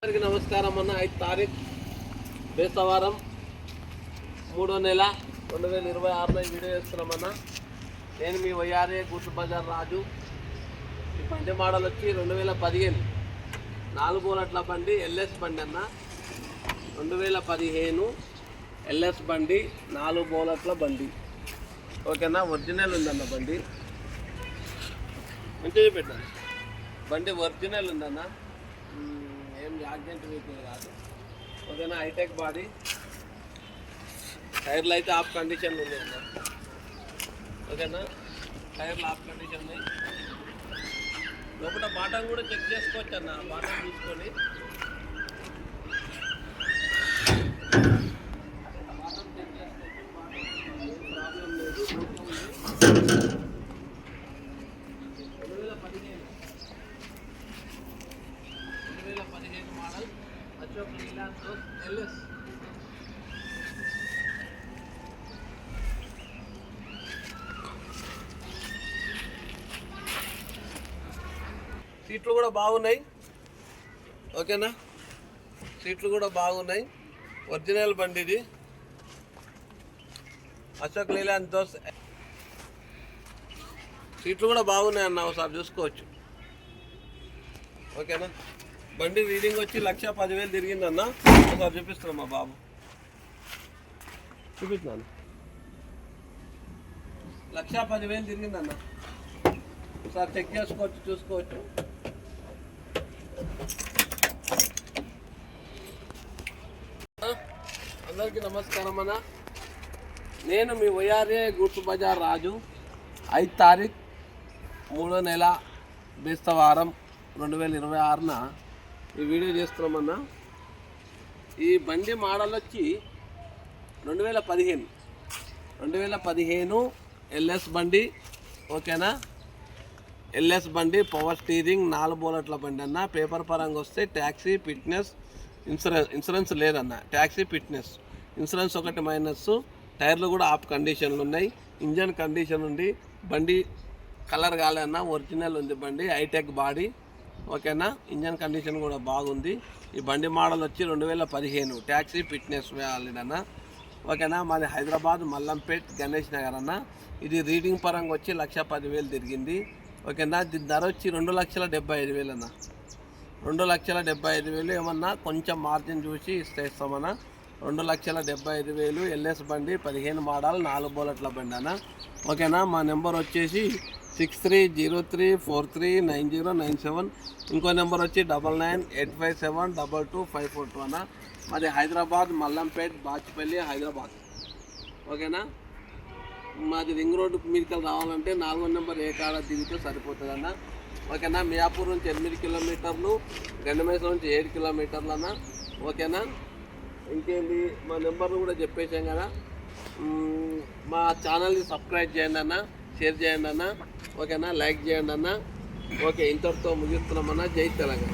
అందరికీ నమస్కారం అన్న. 5 తారీఖు బేస్తవారం 3వ నెల 2026 వీడియో చేస్తున్నామన్న. నేను మీ వైఆర్ఏ గుర్తు బజార్ రాజు. ఈ బండి మోడల్ వచ్చి 2015 4 బోలట్ల బండి, ఎల్ఎస్ బండి అన్న. 2015 ఎల్ఎస్ బండి, 4 బోలట్ల బండి. ఓకేనా, ఒరిజినల్ ఉందన్న బండి. మంచిగా పెట్టాను బండి, ఒరిజినల్ ఉందన్న. ఏం యాక్సిడెంట్ వెహికల్ కాదు. ఓకేనా, హైటెక్ బాడీ. టైర్లు అయితే ఆఫ్ కండిషన్లు ఉన్నాయి అన్న. ఓకేనా, టైర్లు ఆఫ్ కండిషన్ ఉన్నాయి. లోపల బాటం కూడా చెక్ చేసుకోవచ్చు అన్న. బాటం చూసుకొని బాటం చెక్ చేసుకోవచ్చు. ప్రాబ్లం లేదు, ఓకే ఉంది. 2015 మోడల్ అశోక్ లీలాండ్ ఎల్ఎస్. సీట్లు కూడా బాగున్నాయి. ఓకేనా, సీట్లు కూడా బాగున్నాయి. ఒరిజినల్ బండి ఇది, అశోక్ లీలాండ్ దోస్. సీట్లు కూడా బాగున్నాయి అన్న, ఒకసారి చూసుకోవచ్చు. ఓకేనా, బండి రీడింగ్ వచ్చి 1,10,000 తిరిగిందన్న. ఒకసారి చూపిస్తున్నాం మా బాబు, చూపిస్తున్నాను. 1,10,000 తిరిగిందన్న. ఒకసారి చెక్ చేసుకోవచ్చు, చూసుకోవచ్చు. అందరికీ నమస్కారం అన్న. నేను మీ వైఆర్ఏ గుర్తు బజార్ రాజు. 5 తారీఖు 3వ నెల బేస్తవారం 2026 ఈ వీడియో చేస్తున్నామన్నా. ఈ బండి మోడల్ వచ్చి 2015 ఎల్ఎస్ బండి. ఓకేనా, ఎల్ఎస్ బండి, పవర్ స్టీరింగ్, 4 బోలట్ల బండి అన్న. పేపర్ పరంగా వస్తే ట్యాక్సీ, ఫిట్నెస్, ఇన్సూరెన్స్ లేదన్న. ట్యాక్సీ, ఫిట్నెస్, ఇన్సూరెన్స్ ఒకటి మైనస్. టైర్లు కూడా ఆఫ్ కండిషన్లు ఉన్నాయి. ఇంజన్ కండిషన్ ఉంది. బండి కలర్ కాలేదన్న, ఒరిజినల్ ఉంది బండి, హైటెక్ బాడీ. ఓకేనా, ఇంజన్ కండిషన్ కూడా బాగుంది. ఈ బండి మోడల్ వచ్చి 2015 ట్యాక్సీ, ఫిట్నెస్ వ్యాలిడ్ అన్న. ఓకేనా, మాది హైదరాబాద్ మల్లంపేట్ గణేష్ నగర్ అన్న. ఇది రీడింగ్ పరంగా వచ్చి 1,10,000 తిరిగింది. ఓకేనా, దీని ధర వచ్చి 2,75,000 అన్న. 2,75,000 ఏమన్నా కొంచెం మార్జిన్ చూసి ఇస్తామన్నా. 2,75,000 ఎల్ఎస్ బండి, 15 మోడల్, 4 బోలట్ల బండి అన్న. ఓకేనా, మా నెంబర్ వచ్చేసి 6303439097. ఇంకో నెంబర్ వచ్చి 9985722542 అన్న. మాది హైదరాబాద్ మల్లంపేట్ బాచ్పల్లి, హైదరాబాద్. ఓకేనా, మాది రింగ్ రోడ్డు మీదకి రావాలంటే 4వ నెంబర్ ఏ కాడ దిగితే సరిపోతుంది అన్న. ఓకేనా, మియాపూర్ నుంచి 8 కిలోమీటర్లు, గండిమైస నుంచి 7 కిలోమీటర్లు అన్న. ఓకేనా, ఇంకేంటి, మా నెంబర్లు కూడా చెప్పేసాం కదా. మా ఛానల్ని సబ్స్క్రైబ్ చేయండి అన్న, షేర్ చేయండి అన్న. ఓకేనా, లైక్ చేయండి అన్న. ఓకే, ఇంతటితో ముగిస్తున్నామన్నా. జై తెలంగాణ.